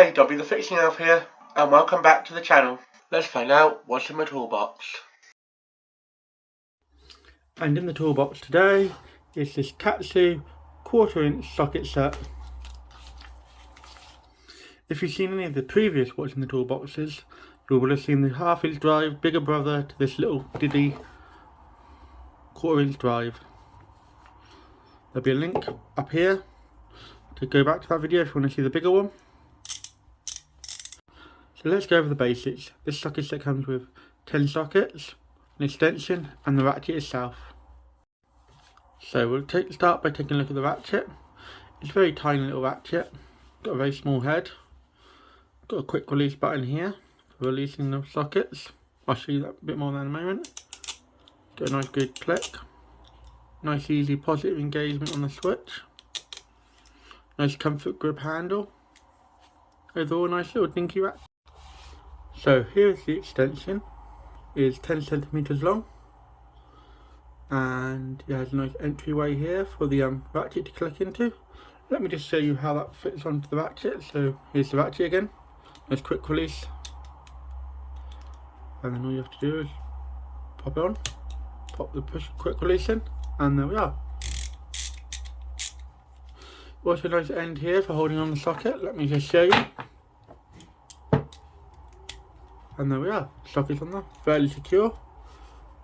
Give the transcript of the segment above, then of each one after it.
Hey Dobby, the Fixing Elf here, and welcome back to the channel. Let's find out what's in my toolbox. And in the toolbox today is this Katsu 1/4" socket set. If you've seen any of the previous what's in the toolboxes, you will have seen the 1/2" drive, bigger brother to this little diddy 1/4" drive. There'll be a link up here to go back to that video if you want to see the bigger one. So let's go over the basics. This socket set comes with 10 sockets, an extension and the ratchet itself. So we'll start by taking a look at the ratchet. It's a very tiny little ratchet, got a very small head, got a quick release button here for releasing the sockets. I'll show you that a bit more in a moment. Got a nice good click, nice easy positive engagement on the switch, nice comfort grip handle, overall nice little dinky ratchet. So here's the extension. It is 10 centimeters long, and it has a nice entryway here for the ratchet to click into. Let me just show you how that fits onto the ratchet. So here's the ratchet again, nice quick release, and then all you have to do is pop it on, pop the push quick release in, and there we are. Also a nice end here for holding on the socket. Let me just show you. And there we are, socket's on there, fairly secure.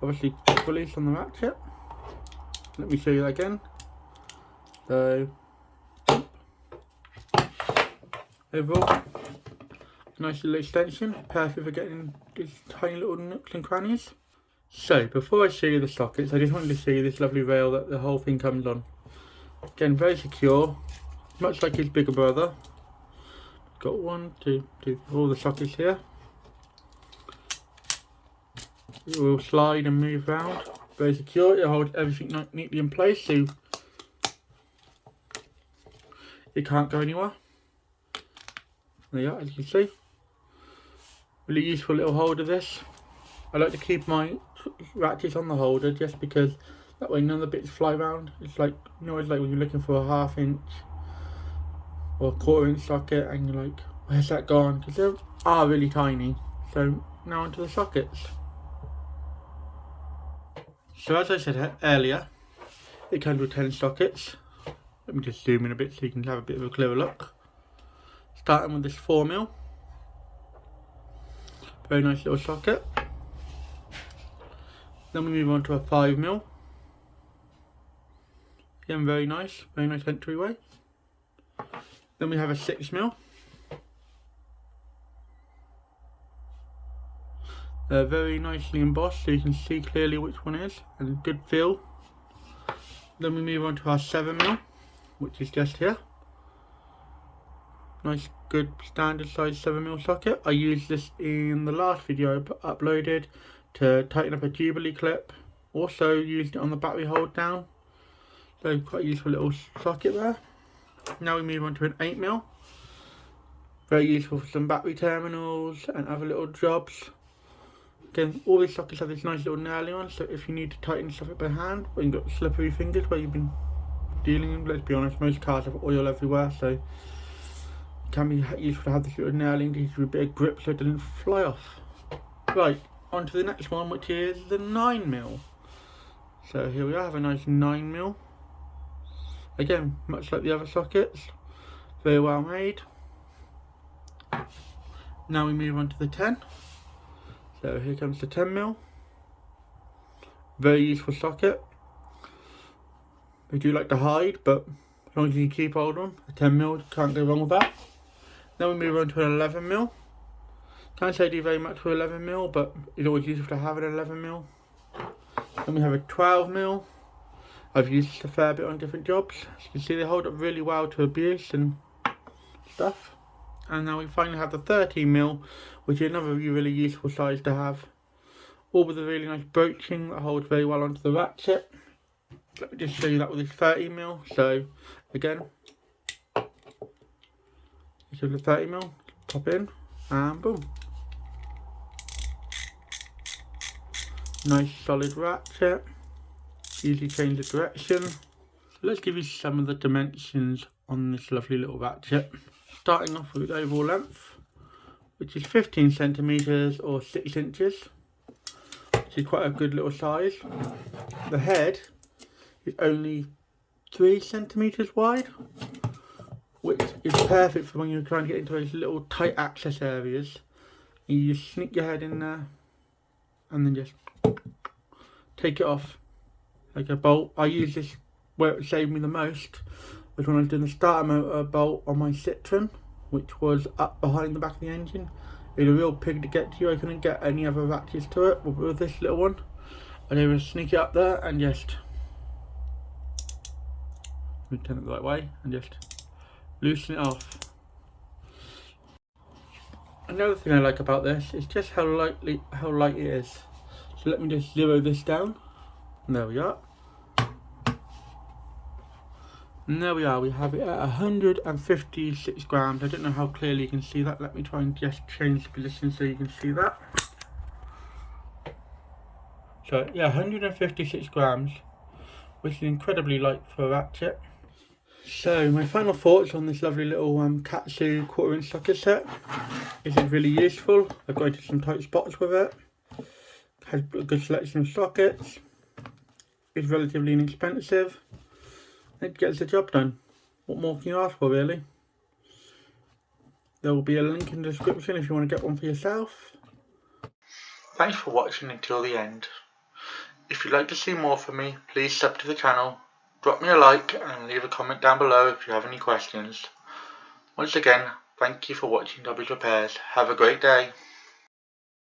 Obviously quick release on the ratchet. Let me show you that again. So overall, nice little extension, perfect for getting these tiny little nooks and crannies. So before I show you the sockets, I just wanted to show you this lovely rail that the whole thing comes on. Again, very secure, much like his bigger brother. Got one, two, all the sockets here. It will slide and move around, very secure. It holds everything neatly in place, so it can't go anywhere. There you are, as you can see. Really useful little holder this. I like to keep my ratchets on the holder just because that way none of the bits fly around. It's like, you know, it's like when you're looking for a 1/2" or a 1/4" socket and you're like, where's that gone? Because they are really tiny. So now onto the sockets. So as I said earlier, it comes with 10 sockets. Let me just zoom in a bit so you can have a bit of a clearer look. Starting with this 4mm. Very nice little socket. Then we move on to a 5mm. Again, very nice entryway. Then we have a 6mm. Very nicely embossed, so you can see clearly which one is, and good feel. Then we move on to our 7mm, which is just here. Nice, good standard size 7mm socket. I used this in the last video I uploaded to tighten up a Jubilee clip. Also used it on the battery hold down. So quite a useful little socket there. Now we move on to an 8mm. Very useful for some battery terminals and other little jobs. Again, all these sockets have this nice little nailing on, so if you need to tighten stuff up by hand, or you've got slippery fingers where you've been dealing with, let's be honest, most cars have oil everywhere, so it can be useful to have this little nailing to give you a bit of grip so it doesn't fly off. Right, on to the next one, which is the 9mm. So here we are, have a nice 9mm. Again, much like the other sockets, very well made. Now we move on to the 10. So here comes the 10mm. Very useful socket. They do like to hide, but as long as you keep hold on, the 10mm, can't go wrong with that. Then we move on to an 11mm. Can't say I do very much for 11mm, but it's always useful to have an 11mm. Then we have a 12mm. I've used this a fair bit on different jobs. As you can see, they hold up really well to abuse and stuff. And now we finally have the 13mm, which is another really useful size to have. All with a really nice broaching that holds very well onto the ratchet. Let me just show you that with this 13mm. So again, this is the 30mm, pop in and boom. Nice solid ratchet, easily change the direction. So let's give you some of the dimensions on this lovely little ratchet. starting off with overall length, which is 15 centimeters or 6 inches, which is quite a good little size. The head is only 3 centimeters wide, which is perfect for when you're trying to get into those little tight access areas. You just sneak your head in there and then just take it off like a bolt. I use this where it saved me the most was when I was doing the starter motor bolt on my Citroen, which was up behind the back of the engine. It was a real pig to get to. I couldn't get any other ratchets to it, but with this little one I was able to sneak it up there and just turn it the right way and just loosen it off. Another thing I like about this is just how light it is. So let me just zero this down. And there we are. And there we are, we have it at 156 grams. I don't know how clearly you can see that. Let me try and just change the position so you can see that. So yeah, 156 grams, which is incredibly light for a ratchet. So my final thoughts on this lovely little Katsu 1/4 inch socket set. Is it really useful? I've got into some tight spots with it. Has a good selection of sockets. It's relatively inexpensive. It gets the job done. What more can you ask for, really? There will be a link in the description if you want to get one for yourself. Thanks for watching until the end. If you'd like to see more from me, please sub to the channel, drop me a like and leave a comment down below if you have any questions. Once again, thank you for watching Dobby's Repairs. Have a great day.